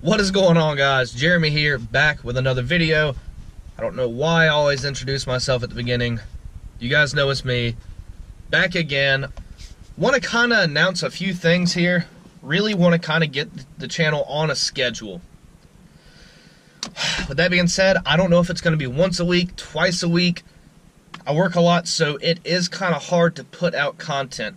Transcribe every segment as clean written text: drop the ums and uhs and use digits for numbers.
What is going on, guys? Jeremy here, back with another video. I don't know why I always introduce myself at the beginning. You guys know it's me, back again. Want to kind of announce a few things here. Really want to kind of get the channel on a schedule. With that being said, I don't know if it's going to be once a week, twice a week. I work a lot, so it is kind of hard to put out content.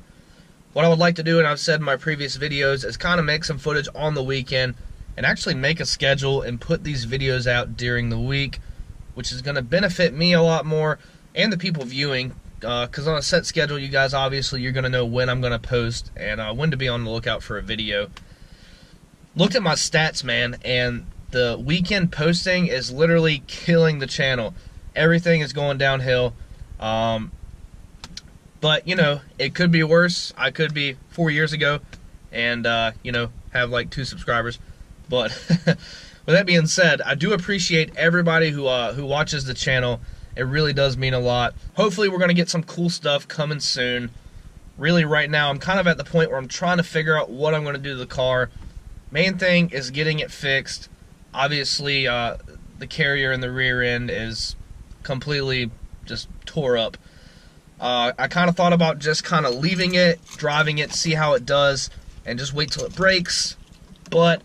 What I would like to do, and I've said in my previous videos, is kind of make some footage on the weekend and actually make a schedule and put these videos out during the week, which is going to benefit me a lot more and the people viewing, because on a set schedule, you guys, obviously, you're going to know when I'm going to post and when to be on the lookout for a video. Looked at my stats, man, and the weekend posting is literally killing the channel. Everything is going downhill. But, you know, it could be worse. I could be 4 years ago and, you know, have like 2 subscribers. But with that being said, I do appreciate everybody who watches the channel. It really does mean a lot. Hopefully we're going to get some cool stuff coming soon. Really, right now, I'm kind of at the point where I'm trying to figure out what I'm going to do to the car. Main thing is getting it fixed. Obviously, the carrier in the rear end is completely just tore up. I kind of thought about just kind of leaving it, driving it, see how it does, and just wait till it breaks. But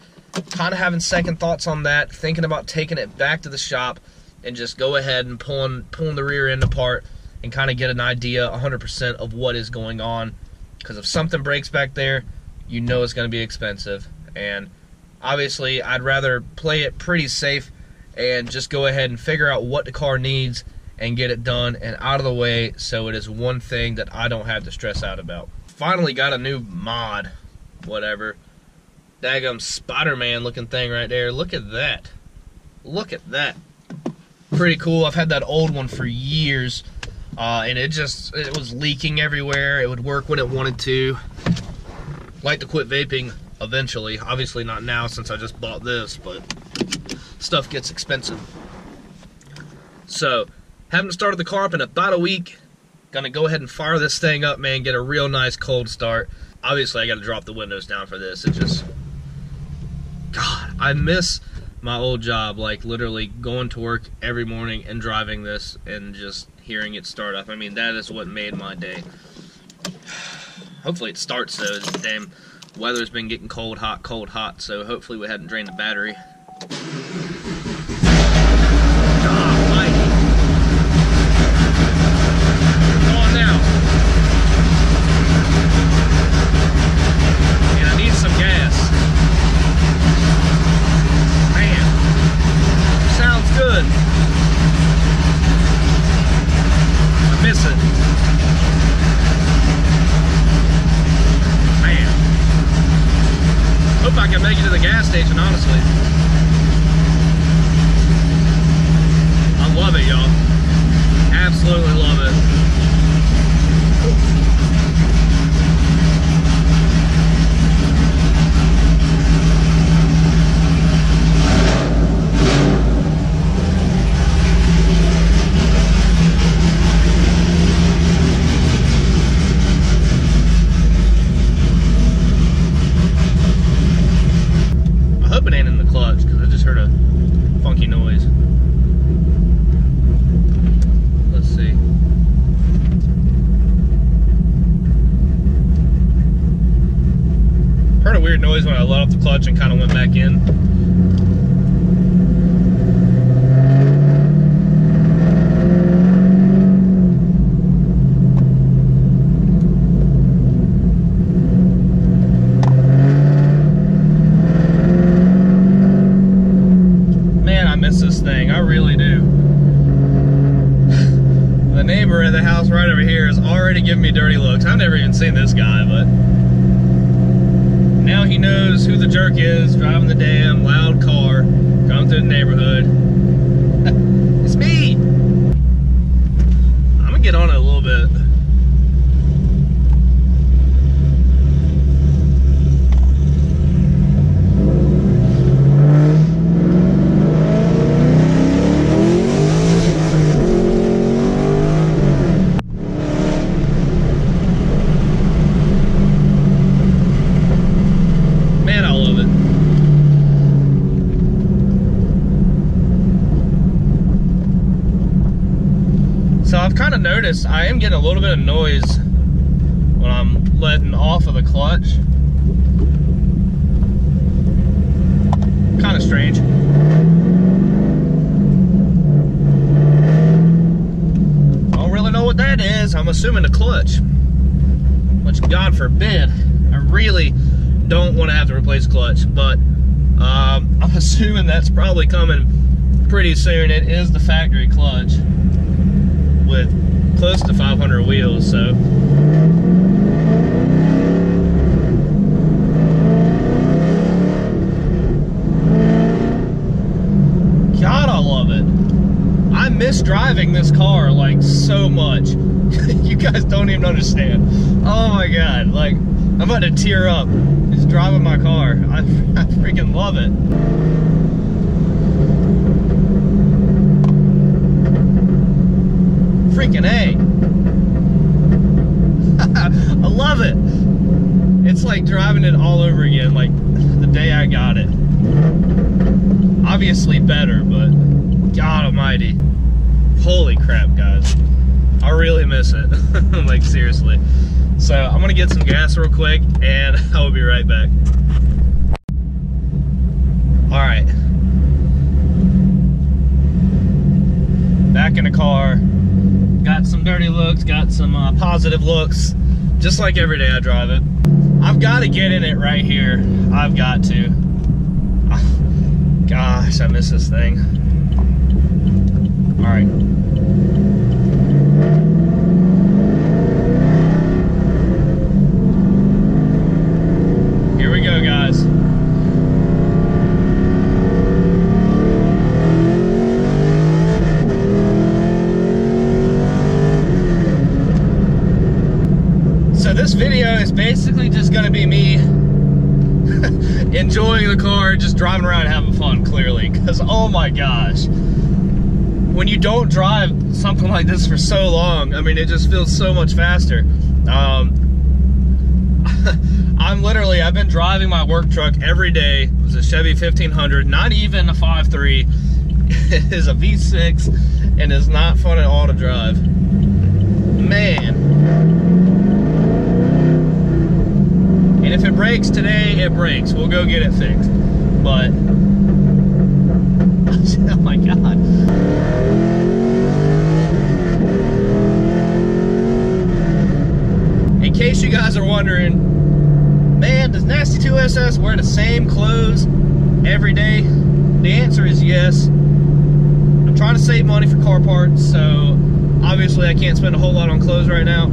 kind of having second thoughts on that, thinking about taking it back to the shop and just go ahead and pulling the rear end apart and kind of get an idea 100% of what is going on. Because if something breaks back there, you know it's going to be expensive. And obviously, I'd rather play it pretty safe and just go ahead and figure out what the car needs and get it done and out of the way, so it is one thing that I don't have to stress out about. Finally got a new mod, whatever. Daggum Spider-Man looking thing right there. Look at that. Look at that. Pretty cool. I've had that old one for years, and it was leaking everywhere. It would work when it wanted to. Like to quit vaping eventually. Obviously not now since I just bought this, but stuff gets expensive. So, haven't started the car up in about a week. Gonna go ahead and fire this thing up, man. Get a real nice cold start. Obviously, I gotta drop the windows down for this. It just... God, I miss my old job, like literally going to work every morning and driving this and just hearing it start up. I mean, that is what made my day. Hopefully it starts though. The damn weather's been getting cold, hot, so hopefully we hadn't drained the battery. God, Mikey. Come on now. And I need some gas. Sounds good. I miss it. Man. Hope I can make it to the gas station, honestly. I love it, y'all. Absolutely love it. Weird noise when I let off the clutch and kind of went back in. Man, I miss this thing. I really do. The neighbor at the house right over here is already giving me dirty looks. I've never even seen this guy, but now he knows who the jerk is driving the damn loud car coming through the neighborhood. It's me. I'm gonna get on it a little bit. noticed I am getting a little bit of noise when I'm letting off of the clutch. Kind of strange. I don't really know what that is. I'm assuming the clutch, which God forbid. I really don't want to have to replace clutch, but I'm assuming that's probably coming pretty soon. It is the factory clutch with close to 500 wheels, so God, I love it. I miss driving this car like so much. You guys don't even understand. Oh my God, like I'm about to tear up just driving my car. I freaking love it. Freaking A. I love it. It's like driving it all over again, like the day I got it. Obviously better, but God almighty. Holy crap, guys. I really miss it. Like, seriously. So, I'm gonna get some gas real quick, and I will be right back. Alright. Back in the car. Got some dirty looks, got some positive looks. Just like every day I drive it. I've got to get in it right here. I've got to. Gosh, I miss this thing. Alright. Here we go, guys. So this video is basically just going to be me enjoying the car, just driving around and having fun, clearly, because oh my gosh, when you don't drive something like this for so long, I mean, it just feels so much faster. I've been driving my work truck every day. It was a Chevy 1500, not even a 5.3. It is a V6 and it's not fun at all to drive. Man. And if it breaks today, it breaks. We'll go get it fixed. But, oh my God. In case you guys are wondering, man, does Nasty 2SS wear the same clothes every day? The answer is yes. I'm trying to save money for car parts, so obviously I can't spend a whole lot on clothes right now.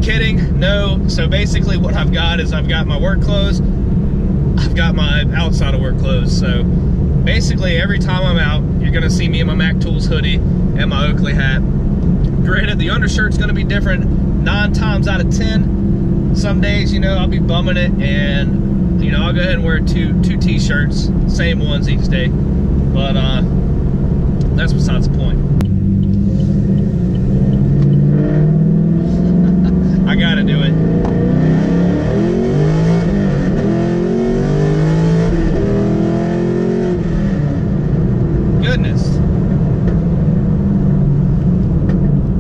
Kidding, no. So basically what I've got is I've got my work clothes, I've got my outside of work clothes. So basically every time I'm out, you're gonna see me in my Mac Tools hoodie and my Oakley hat. Granted, the undershirt's gonna be different 9 times out of 10. Some days, you know, I'll be bumming it and, you know, I'll go ahead and wear two t-shirts, same ones each day. But that's besides the point. I gotta do it. Goodness.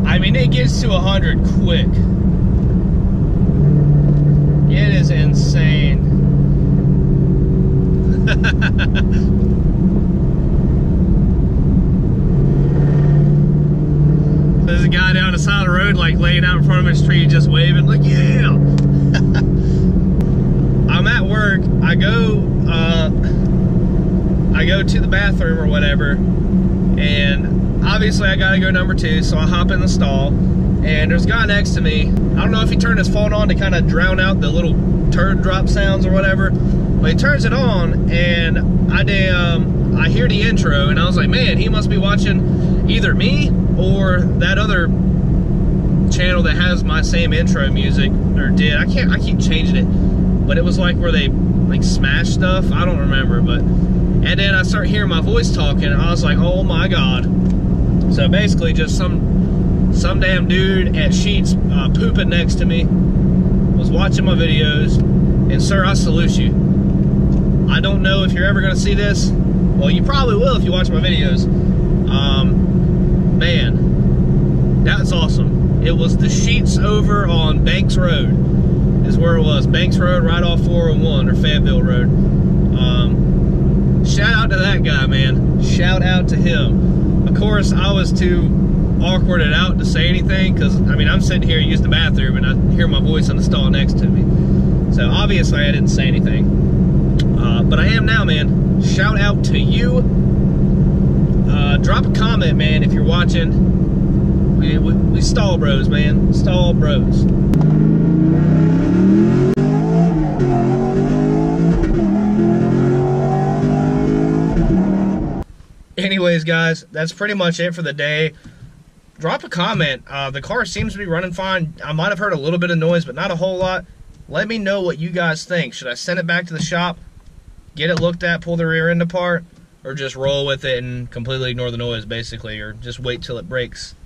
I mean, it gets to 100 quick. It is insane. There's a guy down the side of the road, like laying out in front of his tree, just waving, like, yeah. I'm at work. I go to the bathroom or whatever, and obviously I gotta go number 2, so I hop in the stall, and there's a guy next to me. I don't know if he turned his phone on to kind of drown out the little turd drop sounds or whatever, but he turns it on, and I hear the intro, and I was like, man, he must be watching either me or that other channel that has my same intro music, or did. I keep changing it, but it was like where they like smash stuff. I don't remember, but and then I start hearing my voice talking, and I was like, oh my God. So basically just some damn dude at Sheetz pooping next to me was watching my videos, and sir, I salute you. I don't know if you're ever gonna see this. Well, you probably will if you watch my videos. man, that's awesome. It was the sheets over on Banks Road is where it was. Banks Road, right off 401 or Fayetteville Road. Shout out to that guy, man. Shout out to him. Of course, I was too awkwarded out to say anything because, I mean, I'm sitting here using the bathroom and I hear my voice in the stall next to me. So obviously I didn't say anything. But I am now, man. Shout out to you. Drop a comment, man, if you're watching. We stall bros, man. Stall bros. Anyways, guys, that's pretty much it for the day. Drop a comment. The car seems to be running fine. I might have heard a little bit of noise, but not a whole lot. Let me know what you guys think. Should I send it back to the shop, get it looked at, pull the rear end apart, or just roll with it and completely ignore the noise, basically, or just wait till it breaks?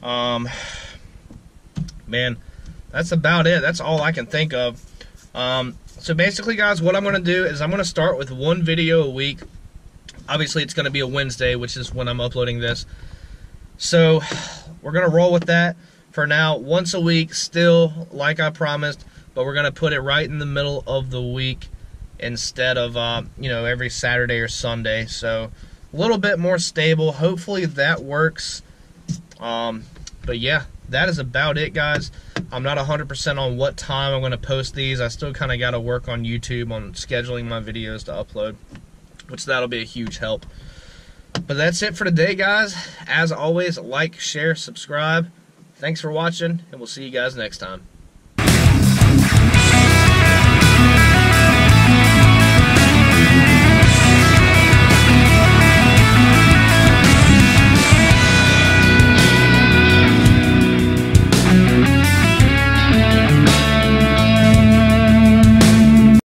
Man, that's about it. That's all I can think of. So basically, guys, what I'm going to do is I'm going to start with one video a week. Obviously, it's going to be a Wednesday, which is when I'm uploading this. So we're going to roll with that for now. Once a week, still, like I promised, but we're going to put it right in the middle of the week instead of, you know, every Saturday or Sunday. So a little bit more stable. Hopefully that works. But yeah, that is about it, guys. I'm not 100% on what time I'm going to post these. I still kind of got to work on YouTube on scheduling my videos to upload, which that'll be a huge help. But that's it for today, guys. As always, like, share, subscribe. Thanks for watching, and we'll see you guys next time.